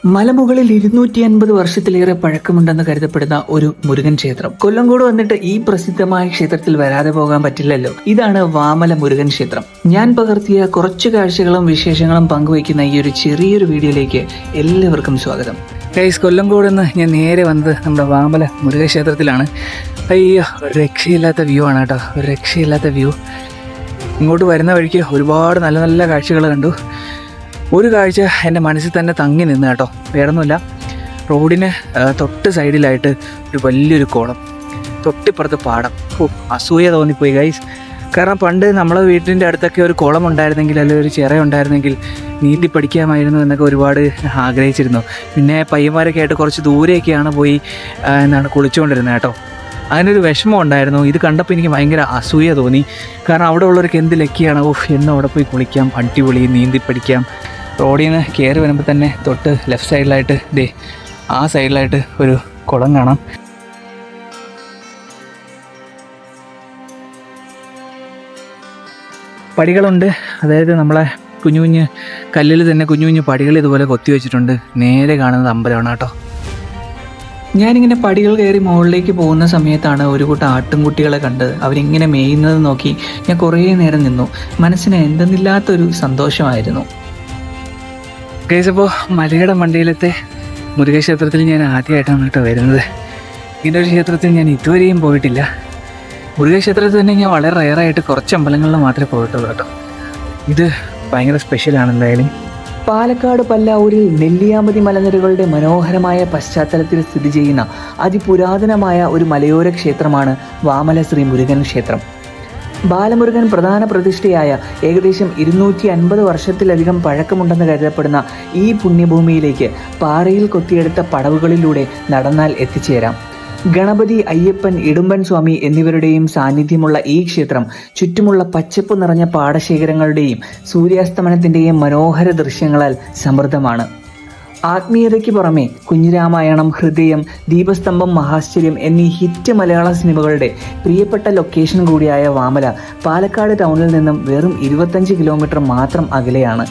മലമുകളിൽ 250 വർഷത്തിലേറെ പഴക്കമുണ്ടെന്ന് കരുതപ്പെടുന്ന ഒരു മുരുകൻ ക്ഷേത്രം. കൊല്ലങ്കോട് വന്നിട്ട് ഈ പ്രസിദ്ധമായ ക്ഷേത്രത്തിൽ വരാതെ പോകാൻ പറ്റില്ലല്ലോ. ഇതാണ് വാമല മുരുകൻ ക്ഷേത്രം. ഞാൻ പകർത്തിയ കുറച്ചു കാഴ്ചകളും വിശേഷങ്ങളും പങ്കുവയ്ക്കുന്ന ഈ ഒരു ചെറിയൊരു വീഡിയോയിലേക്ക് എല്ലാവർക്കും സ്വാഗതം. ഗൈസ്, കൊല്ലങ്കോട് നിന്ന് ഞാൻ നേരെ വന്നത് നമ്മുടെ വാമല മുരുകൻ ക്ഷേത്രത്തിലാണ്. അയ്യോ, ഒരു രക്ഷയില്ലാത്ത വ്യൂ ആണ് കേട്ടോ, ഒരു രക്ഷയില്ലാത്ത വ്യൂ. ഇങ്ങോട്ട് വരുന്ന വഴിക്ക് ഒരുപാട് നല്ല നല്ല കാഴ്ചകൾ കണ്ടു. ഒരു കാഴ്ച എൻ്റെ മനസ്സിൽ തന്നെ തങ്ങി നിന്ന് കേട്ടോ, വേറൊന്നുമില്ല. റോഡിന് തൊട്ട് സൈഡിലായിട്ട് ഒരു വലിയൊരു കുളം, തൊട്ടിപ്പുറത്ത് പാടം. അസൂയ തോന്നിപ്പോയി ഗൈസ്. കാരണം പണ്ട് നമ്മളെ വീട്ടിൻ്റെ അടുത്തൊക്കെ ഒരു കുളം ഉണ്ടായിരുന്നെങ്കിൽ, അല്ലെങ്കിൽ ഒരു ചിറ ഉണ്ടായിരുന്നെങ്കിൽ നീന്തി പഠിക്കാമായിരുന്നു എന്നൊക്കെ ഒരുപാട് ആഗ്രഹിച്ചിരുന്നു. പിന്നെ പയ്യന്മാരൊക്കെ ആയിട്ട് കുറച്ച് ദൂരെയൊക്കെയാണ് പോയി കുളിച്ചുകൊണ്ടിരുന്നത് കേട്ടോ. അതിനൊരു വിഷമം ഉണ്ടായിരുന്നു. ഇത് കണ്ടപ്പോൾ എനിക്ക് ഭയങ്കര അസൂയ തോന്നി. കാരണം അവിടെ ഉള്ളവർക്ക് എന്ത് ലക്കിയാണ്, എന്നും അവിടെ പോയി കുളിക്കാം, അടിപൊളി നീന്തി പഠിക്കാം. റോഡിൽ നിന്ന് കയറി വരുമ്പോൾ തന്നെ തൊട്ട് ലെഫ്റ്റ് സൈഡിലായിട്ട് ആ സൈഡിലായിട്ട് ഒരു കുളം കാണാം. പടികളുണ്ട്, അതായത് നമ്മളെ കുഞ്ഞു കുഞ്ഞ് കല്ലിൽ തന്നെ കുഞ്ഞു കുഞ്ഞു പടികൾ ഇതുപോലെ കൊത്തി വെച്ചിട്ടുണ്ട്. നേരെ കാണുന്നത് അമ്പലമാണ് കേട്ടോ. ഞാനിങ്ങനെ പടികൾ കയറി മുകളിലേക്ക് പോകുന്ന സമയത്താണ് ഒരു കൂട്ടം ആട്ടിൻകുട്ടികളെ കണ്ടത്. അവരിങ്ങനെ മേയുന്നത് നോക്കി ഞാൻ കുറേ നേരം നിന്നു. മനസ്സിന് എന്തെന്നില്ലാത്തൊരു സന്തോഷമായിരുന്നു. അപ്പോൾ മലയുടെ മണ്ടയിലത്തെ മുരുക ക്ഷേത്രത്തിൽ ഞാൻ ആദ്യമായിട്ടാണ് കേട്ടോ വരുന്നത്. ഇങ്ങനെ ഒരു ക്ഷേത്രത്തിൽ ഞാൻ ഇതുവരെയും പോയിട്ടില്ല. മുരുക ക്ഷേത്രത്തിൽ തന്നെ ഞാൻ വളരെ റെയറായിട്ട് കുറച്ച് അമ്പലങ്ങളിൽ മാത്രമേ പോയിട്ടുള്ളൂ കേട്ടോ. ഇത് ഭയങ്കര സ്പെഷ്യലാണ് എന്തായാലും. പാലക്കാട് പല്ലാവൂരിൽ നെല്ലിയാമ്പതി മലനിരകളുടെ മനോഹരമായ പശ്ചാത്തലത്തിൽ സ്ഥിതി ചെയ്യുന്ന അതിപുരാതനമായ ഒരു മലയോര ക്ഷേത്രമാണ് വാമല ശ്രീ മുരുകൻ ക്ഷേത്രം. ബാലമുരുകൻ പ്രധാന പ്രതിഷ്ഠയായ ഏകദേശം 250 വർഷത്തിലധികം പഴക്കമുണ്ടെന്ന് കരുതപ്പെടുന്ന ഈ പുണ്യഭൂമിയിലേക്ക് പാറയിൽ കൊത്തിയെടുത്ത പടവുകളിലൂടെ നടന്നാൽ എത്തിച്ചേരാം. ഗണപതി, അയ്യപ്പൻ, ഇടുമ്പൻ സ്വാമി എന്നിവരുടെയും സാന്നിധ്യമുള്ള ഈ ക്ഷേത്രം ചുറ്റുമുള്ള പച്ചപ്പ് നിറഞ്ഞ പാടശേഖരങ്ങളുടെയും സൂര്യാസ്തമനത്തിൻ്റെയും മനോഹര ദൃശ്യങ്ങളാൽ സമൃദ്ധമാണ്. ആത്മീയതയ്ക്ക് പുറമെ കുഞ്ഞിരാമായണം, ഹൃദയം, ദീപസ്തംഭം, മഹാശ്ചര്യം എന്നീ ഹിറ്റ് മലയാള സിനിമകളുടെ പ്രിയപ്പെട്ട ലൊക്കേഷൻ കൂടിയായ വാമല പാലക്കാട് ടൗണിൽ നിന്നും വെറും 25 കിലോമീറ്റർ മാത്രം അകലെയാണ്.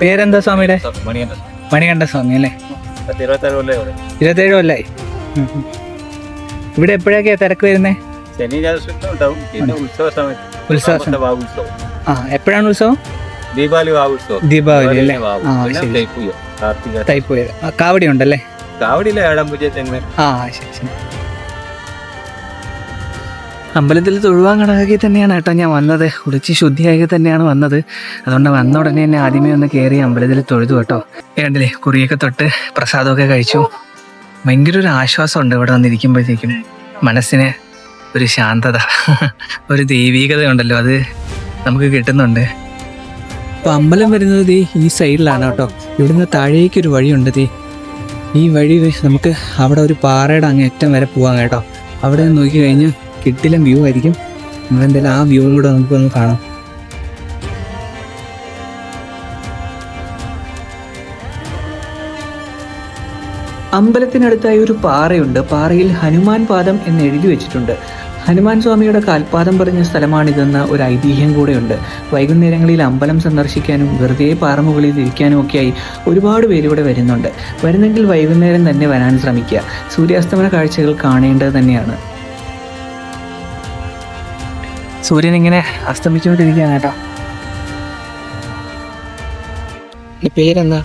പേരെന്താ സ്വാമിയുടെ? മണികണ്ഠ സ്വാമി അല്ലേ? 27 കൊല്ലായി. ഇവിടെ എപ്പോഴൊക്കെയാ തിരക്ക് വരുന്നേ? എപ്പോഴാണ് ഉത്സവം? ദീപാവലി അല്ലേ? തൈപ്പൂയ. കാവടി ഉണ്ടല്ലേ? ശരി. അമ്പലത്തിൽ തൊഴുവാൻ കണക്കാക്കി തന്നെയാണ് കേട്ടോ ഞാൻ വന്നത്. കുളിച്ച് ശുദ്ധിയാക്കി തന്നെയാണ് വന്നത്. അതുകൊണ്ട് വന്ന ഉടനെ തന്നെ ആദ്യമേ ഒന്ന് കയറി അമ്പലത്തിൽ തൊഴുതു കേട്ടോ. കണ്ടില്ലേ, കുറിയൊക്കെ തൊട്ട് പ്രസാദമൊക്കെ കഴിച്ചു. ഭയങ്കര ഒരു ആശ്വാസമുണ്ട് ഇവിടെ വന്നിരിക്കുമ്പോഴത്തേക്കും. മനസ്സിന് ഒരു ശാന്തത, ഒരു ദൈവീകത ഉണ്ടല്ലോ, അത് നമുക്ക് കിട്ടുന്നുണ്ട്. അപ്പോൾ അമ്പലം വരുന്നത് ഈ സൈഡിലാണ് കേട്ടോ. ഇവിടുന്ന് താഴേക്കൊരു വഴിയുണ്ട്. ഈ വഴി നമുക്ക് അവിടെ ഒരു പാറയുടെ അങ്ങേറ്റം വരെ പോകാം കേട്ടോ. അവിടെ നോക്കി കഴിഞ്ഞ് കിട്ടിലും വ്യൂ ആയിരിക്കും. എന്തായാലും ആ വ്യൂവും കൂടെ നമുക്കൊന്ന് കാണാം. അമ്പലത്തിനടുത്തായി ഒരു പാറയുണ്ട്. പാറയിൽ ഹനുമാൻ പാദം എന്ന് എഴുതി വെച്ചിട്ടുണ്ട്. ഹനുമാൻ സ്വാമിയുടെ കാൽപാദം പറഞ്ഞ സ്ഥലമാണിതെന്ന ഒരു ഐതിഹ്യം കൂടെയുണ്ട്. വൈകുന്നേരങ്ങളിൽ അമ്പലം സന്ദർശിക്കാനും വെറുതെ പാറമുകളിൽ ഇരിക്കാനും ഒക്കെയായി ഒരുപാട് പേര് ഇവിടെ വരുന്നുണ്ട്. വരുന്നെങ്കിൽ വൈകുന്നേരം തന്നെ വരാൻ ശ്രമിക്കുക. സൂര്യാസ്തമന കാഴ്ചകൾ കാണേണ്ടത് തന്നെയാണ്. സൂര്യൻ ഇങ്ങനെ അസ്തമിച്ചുകൊണ്ടിരിക്കുകയാണ് കേട്ടോ. പേരെന്താ?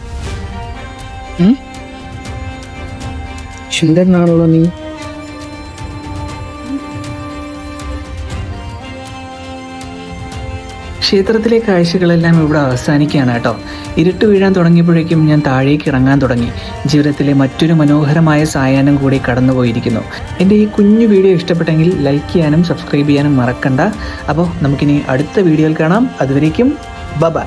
സുന്ദരനാണല്ലോ നീ. ക്ഷേത്രത്തിലെ കാഴ്ചകളെല്ലാം ഇവിടെ അവസാനിക്കുകയാണ് കേട്ടോ. ഇരുട്ട് വീഴാൻ തുടങ്ങിയപ്പോഴേക്കും ഞാൻ താഴേക്ക് ഇറങ്ങാൻ തുടങ്ങി. ജീവിതത്തിലെ മറ്റൊരു മനോഹരമായ സായാഹ്നം കൂടി കടന്നുപോയിരിക്കുന്നു. എൻ്റെ ഈ കുഞ്ഞു വീഡിയോ ഇഷ്ടപ്പെട്ടെങ്കിൽ ലൈക്ക് ചെയ്യാനും സബ്സ്ക്രൈബ് ചെയ്യാനും മറക്കണ്ട. അപ്പോൾ നമുക്കിനി അടുത്ത വീഡിയോയിൽ കാണാം. അതുവരേക്കും ബൈ.